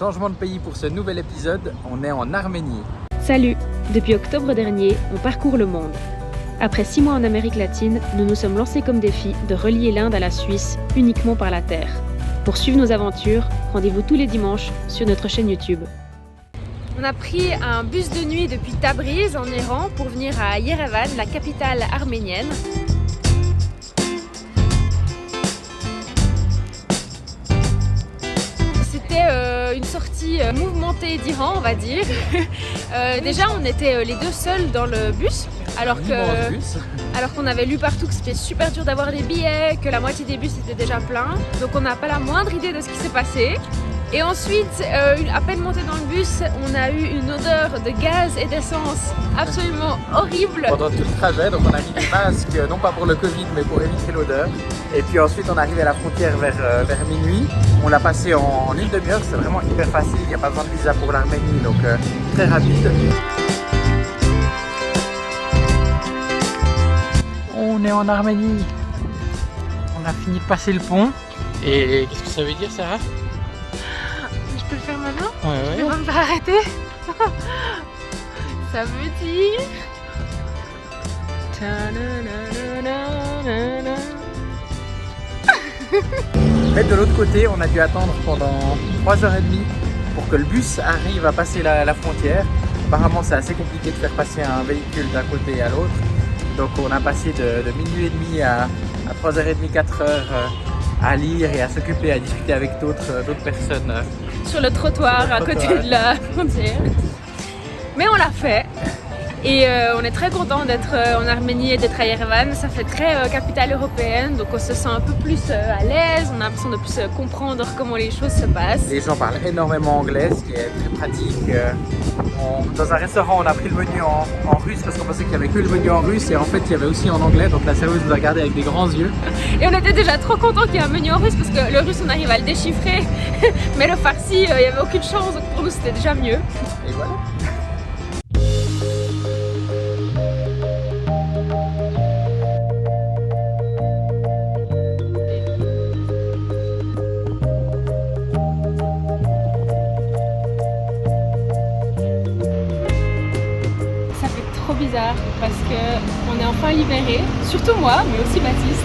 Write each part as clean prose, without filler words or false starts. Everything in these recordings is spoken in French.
changement de pays pour ce nouvel épisode, on est en Arménie. Salut! Depuis octobre dernier, on parcourt le monde. Après 6 mois en Amérique latine, nous nous sommes lancés comme défi de relier l'Inde à la Suisse uniquement par la terre. Pour suivre nos aventures, rendez-vous tous les dimanches sur notre chaîne YouTube. On a pris un bus de nuit depuis Tabriz en Iran pour venir à Yerevan, la capitale arménienne. C'était une sortie mouvementée d'Iran, on va dire. Déjà, on était les deux seuls dans le bus, alors qu'on avait lu partout que c'était super dur d'avoir des billets, que la moitié des bus étaient déjà pleins. Donc on n'a pas la moindre idée de ce qui s'est passé. Et ensuite, à peine monté dans le bus, on a eu une odeur de gaz et d'essence absolument horrible. Pendant tout le trajet, donc on a mis des masques, non pas pour le Covid, mais pour éviter l'odeur. Et puis ensuite, on est arrivé à la frontière vers minuit. On l'a passé en une demi-heure, c'est vraiment hyper facile, il n'y a pas besoin de visa pour l'Arménie, donc très rapide. On est en Arménie. On a fini de passer le pont. Et qu'est-ce que ça veut dire, Sarah? Je peux le faire maintenant? Ouais. Je vais pas me faire arrêter. Ça veut dire... Mais de l'autre côté, on a dû attendre pendant 3h30 pour que le bus arrive à passer la frontière. Apparemment, c'est assez compliqué de faire passer un véhicule d'un côté à l'autre. Donc on a passé de minuit et demi à 3h30, 4h à lire et à s'occuper, à discuter avec d'autres personnes. Sur le trottoir à côté de la frontière. Mais on l'a fait. Et on est très content d'être en Arménie et d'être à Yerevan. Ça fait très capitale européenne, donc on se sent un peu plus à l'aise, on a l'impression de plus comprendre comment les choses se passent. Les gens parlent énormément anglais, ce qui est très pratique. Dans un restaurant, on a pris le menu en russe parce qu'on pensait qu'il n'y avait que le menu en russe et en fait il y avait aussi en anglais, donc la serveuse nous a regardé avec des grands yeux. Et on était déjà trop contents qu'il y ait un menu en russe parce que le russe on arrive à le déchiffrer, mais le farsi il n'y avait aucune chance, donc pour nous c'était déjà mieux. Et voilà. Bizarre parce que on est enfin libéré, surtout moi, mais aussi Baptiste.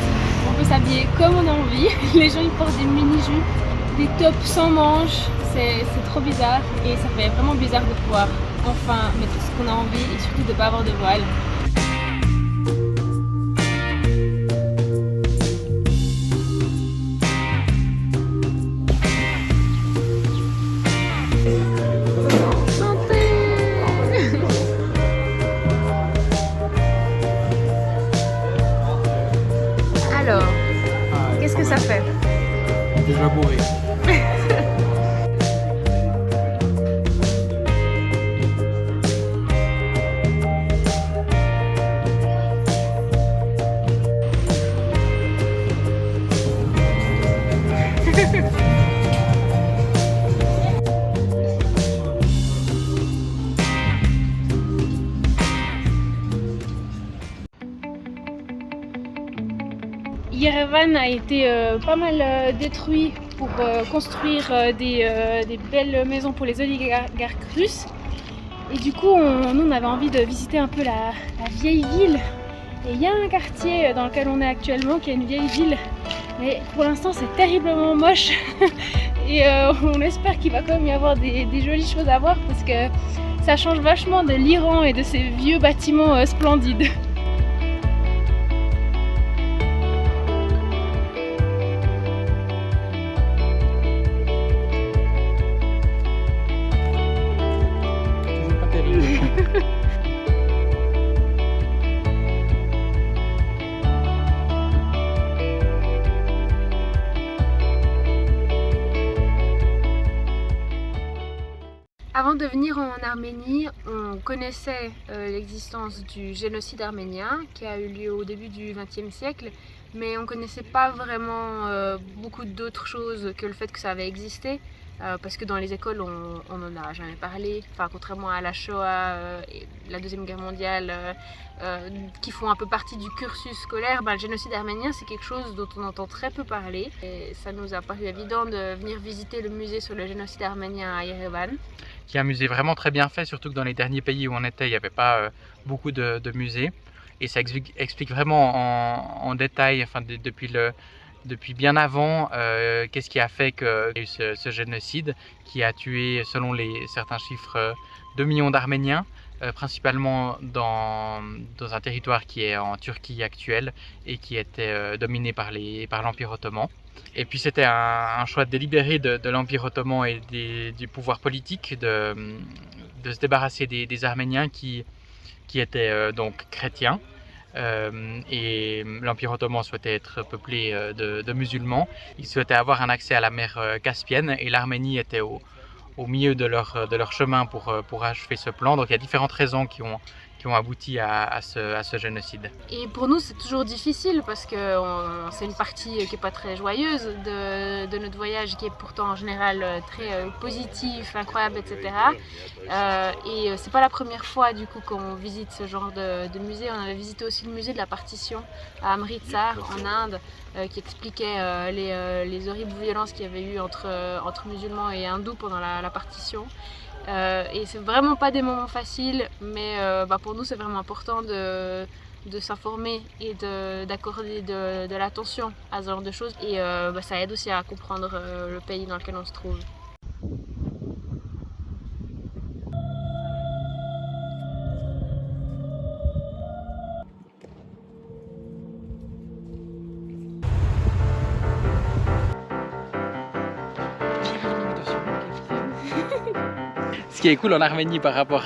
On peut s'habiller comme on a envie. Les gens ils portent des mini-jupes, des tops sans manches. C'est trop bizarre et ça fait vraiment bizarre de pouvoir enfin mettre ce qu'on a envie et surtout de ne pas avoir de voile. Qu'est-ce que ça fait? Déjà bourré. Yerevan a été pas mal détruit pour construire des belles maisons pour les oligarques russes. Et du coup, nous on avait envie de visiter un peu la vieille ville. Et il y a un quartier dans lequel on est actuellement qui est une vieille ville. Mais pour l'instant c'est terriblement moche. Et on espère qu'il va quand même y avoir des jolies choses à voir parce que ça change vachement de l'Iran et de ces vieux bâtiments splendides. Avant de venir en Arménie, on connaissait l'existence du génocide arménien qui a eu lieu au début du XXe siècle, mais on ne connaissait pas vraiment beaucoup d'autres choses que le fait que ça avait existé. parce que dans les écoles on n'en a jamais parlé, enfin contrairement à la Shoah et la Deuxième Guerre mondiale qui font un peu partie du cursus scolaire, le génocide arménien c'est quelque chose dont on entend très peu parler et ça nous a paru évident de venir visiter le musée sur le génocide arménien à Yerevan. Qui est un musée vraiment très bien fait, surtout que dans les derniers pays où on était, il n'y avait pas beaucoup de musées. Et ça explique vraiment en détail, enfin, depuis bien avant, qu'est-ce qui a fait qu'il y a eu ce génocide qui a tué, selon certains chiffres, 2 millions d'Arméniens, principalement dans un territoire qui est en Turquie actuelle et qui était dominé par l'Empire ottoman. Et puis c'était un choix délibéré de l'Empire ottoman et du pouvoir politique de se débarrasser des Arméniens qui étaient donc chrétiens. Et l'Empire ottoman souhaitait être peuplé de musulmans. Ils souhaitaient avoir un accès à la mer Caspienne et l'Arménie était au milieu de leur chemin pour achever ce plan. Donc il y a différentes raisons qui ont abouti à ce génocide. Et pour nous c'est toujours difficile parce que c'est une partie qui n'est pas très joyeuse de notre voyage qui est pourtant en général très positif, incroyable, etc. Et c'est pas la première fois du coup qu'on visite ce genre de musée. On avait visité aussi le musée de la partition à Amritsar en Inde qui expliquait les horribles violences qu'il y avait eu entre musulmans et hindous pendant la partition. Et c'est vraiment pas des moments faciles, mais pour nous c'est vraiment important de s'informer et d'accorder de l'attention à ce genre de choses. Et ça aide aussi à comprendre le pays dans lequel on se trouve. Ce qui est cool en Arménie par rapport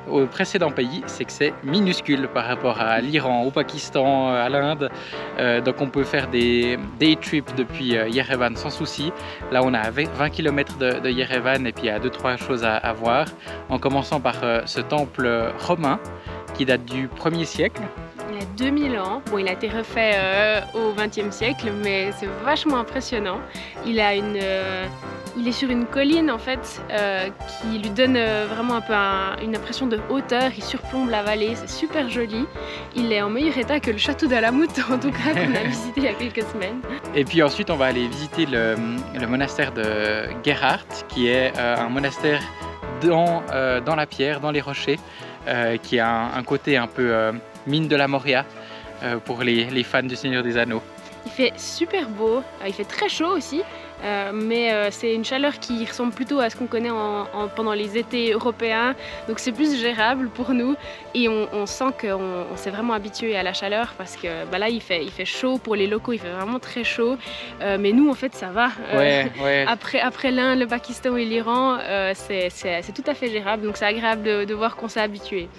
aux précédents pays, c'est que c'est minuscule par rapport à l'Iran, au Pakistan, à l'Inde. Donc on peut faire des day trips depuis Yerevan sans souci. Là on a 20 km de Yerevan et puis il y a 2-3 choses à voir. En commençant par ce temple romain qui date du 1er siècle. Il a 2000 ans. Bon, il a été refait au XXe siècle, mais c'est vachement impressionnant. Il est sur une colline en fait qui lui donne vraiment un peu une impression de hauteur. Il surplombe la vallée, c'est super joli. Il est en meilleur état que le château d'Alamut en tout cas qu'on a visité il y a quelques semaines. Et puis ensuite on va aller visiter le monastère de Gerhard qui est un monastère dans la pierre, dans les rochers, qui a un côté un peu mine de la Moria pour les fans du Seigneur des Anneaux. Il fait super beau, il fait très chaud aussi, mais c'est une chaleur qui ressemble plutôt à ce qu'on connaît pendant les étés européens, donc c'est plus gérable pour nous et on sent qu'on s'est vraiment habitué à la chaleur parce que là il fait chaud pour les locaux, il fait vraiment très chaud, mais nous en fait ça va. Ouais. Après l'Inde, le Pakistan et l'Iran, c'est tout à fait gérable, donc c'est agréable de voir qu'on s'est habitué.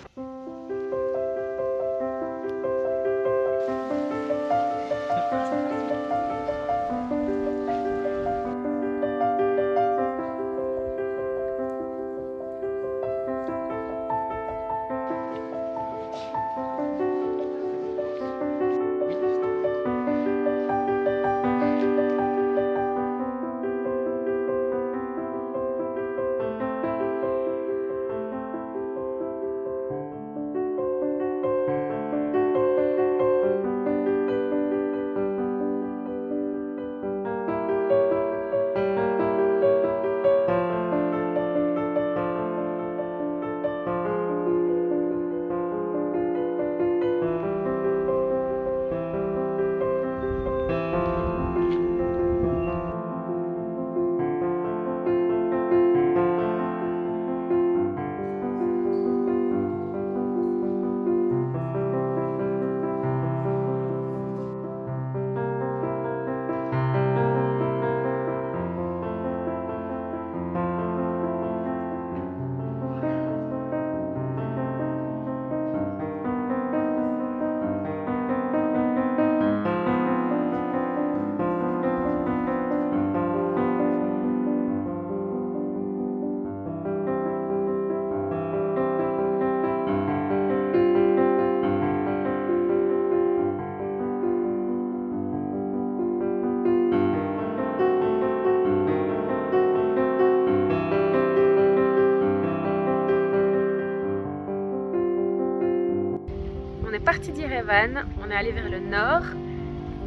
parti d'Yerevan, on est allé vers le nord.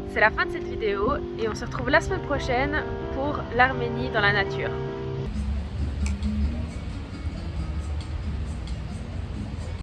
C'est la fin de cette vidéo et on se retrouve la semaine prochaine pour l'Arménie dans la nature.